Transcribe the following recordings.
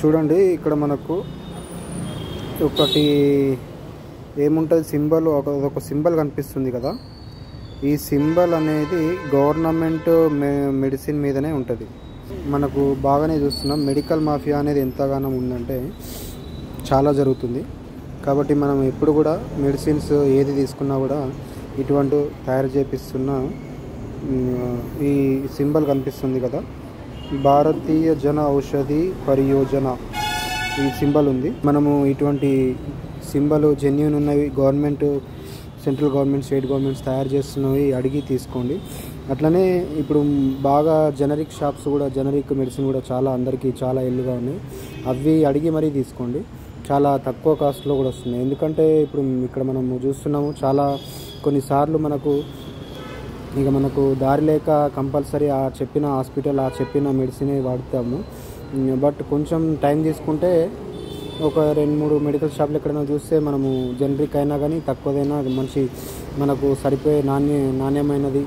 చూడండి ఇక్కడ మనకు ఒకటి ఏముంటుంది సింబల్, ఒక సింబల్ కనిపిస్తుంది కదా. ఈ సింబల్ అనేది గవర్నమెంట్ మెడిసిన్ మీదనే ఉంటుంది. మనకు బాగానే చూస్తున్నాం మెడికల్ మాఫియా అనేది ఎంతగానో ఉందంటే చాలా జరుగుతుంది. కాబట్టి మనం ఎప్పుడు కూడా మెడిసిన్స్ ఏది తీసుకున్నా కూడా ఇటువంటి తయారు చేపిస్తున్న ఈ సింబల్ కనిపిస్తుంది కదా, భారతీయ జన ఔషధి పరియోజన ఈ సింబల్ ఉంది. మనము ఇటువంటి సింబల్ జెన్యూన్ ఉన్నవి government, central government, state governments తయారు చేస్తున్నవి అడిగి తీసుకోండి. అట్లనే ఇప్పుడు బాగా జనరిక్ షాప్స్ కూడా, జనరిక్ మెడిసిన్ కూడా చాలా అందరికీ చాలా ఎల్లుగా ఉన్నాయి. అవి అడిగి మరీ తీసుకోండి, చాలా తక్కువ కాస్ట్లో కూడా వస్తున్నాయి. ఎందుకంటే ఇప్పుడు ఇక్కడ మనము చూస్తున్నాము చాలా కొన్నిసార్లు మనకు దారి లేక కంపల్సరీ ఆ చెప్పిన హాస్పిటల్, ఆ చెప్పిన మెడిసినే వాడతాము. బట్ కొంచెం టైం తీసుకుంటే ఒక 2-3 మెడికల్ షాప్లు ఎక్కడైనా చూస్తే మనము జనరిక్ అయినా కానీ తక్కువదైనా మంచి మనకు సరిపోయే నాణ్యమైనది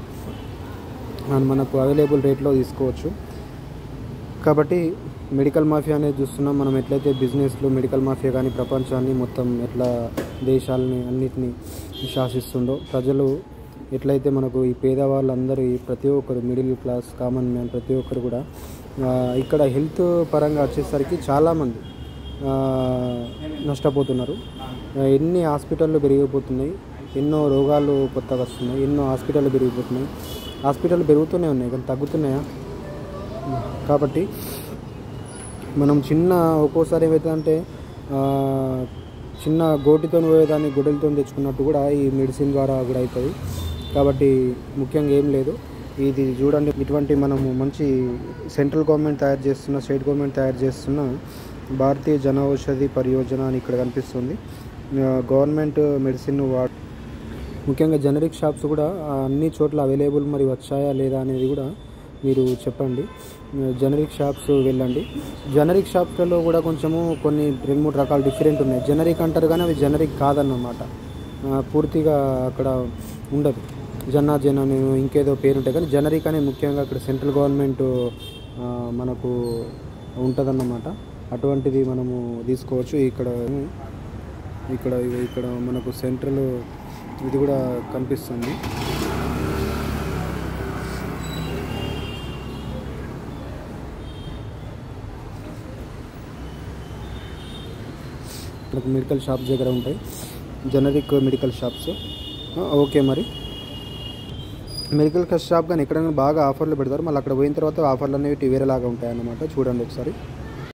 మనకు అవైలబుల్ రేట్లో తీసుకోవచ్చు. కాబట్టి మెడికల్ మాఫియా అనేది చూస్తున్నాం మనం. ఎట్లయితే బిజినెస్లో మెడికల్ మాఫియా కానీ ప్రపంచాన్ని మొత్తం ఎట్లా దేశాలని అన్నిటినీ శాసిస్తుండో, ప్రజలు ఎట్లయితే మనకు ఈ పేదవాళ్ళందరూ ప్రతి ఒక్కరు మిడిల్ క్లాస్, కామన్ మ్యాన్ ప్రతి ఒక్కరు కూడా ఇక్కడ హెల్త్ పరంగా వచ్చేసరికి చాలామంది నష్టపోతున్నారు. ఎన్ని హాస్పిటళ్ళు పెరిగిపోతున్నాయి, ఎన్నో రోగాలు కొత్తగా వస్తున్నాయి, ఎన్నో హాస్పిటళ్ళు పెరిగిపోతున్నాయి. హాస్పిటళ్ళు పెరుగుతూనే ఉన్నాయి కానీ తగ్గుతున్నాయా? కాబట్టి మనం ఒక్కోసారి ఏమవుతుందంటే చిన్న గోటితో పోయేదాన్ని గొడ్డలతో తెచ్చుకున్నట్టు కూడా ఈ మెడిసిన్ ద్వారా కూడా అవుతుంది. కాబట్టి ముఖ్యంగా ఏం లేదు, ఇది చూడండి. ఇటువంటి మనము మంచి సెంట్రల్ గవర్నమెంట్ తయారు చేస్తున్న, స్టేట్ గవర్నమెంట్ తయారు చేస్తున్న భారతీయ జన ఔషధి పరియోజన అని ఇక్కడ కనిపిస్తుంది. గవర్నమెంట్ మెడిసిన్ ముఖ్యంగా జనరిక్ షాప్స్ కూడా అన్ని చోట్ల అవైలబుల్ మరి వచ్చాయా లేదా అనేది కూడా మీరు చెప్పండి. జనరిక్ షాప్స్ వెళ్ళండి. జనరిక్ షాప్స్లలో కూడా కొంచెము కొన్ని 2-3 రకాలు డిఫరెంట్ ఉన్నాయి. జనరిక్ అంటారు కానీ అవి జనరిక్ కాదన్నమాట. పూర్తిగా అక్కడ ఉండదు. జన ఇంకేదో పేరు ఉంటాయి కానీ జనరిక్ అనేది ముఖ్యంగా అక్కడ సెంట్రల్ గవర్నమెంట్ మనకు ఉంటుందన్నమాట. అటువంటిది మనము తీసుకోవచ్చు. ఇక్కడ మనకు సెంట్రల్ ఇది కూడా కనిపిస్తుంది. మనకు మెడికల్ షాప్స్ దగ్గర ఉంటాయి, జనరిక్ మెడికల్ షాప్స్. ఓకే, మరి మెడికల్ షాప్ కానీ ఎక్కడైనా బాగా ఆఫర్లు పెడతారు, మళ్ళీ అక్కడ పోయిన తర్వాత ఆఫర్లు అనేవి వేరేలాగా ఉంటాయి అన్నమాట. చూడండి ఒకసారి.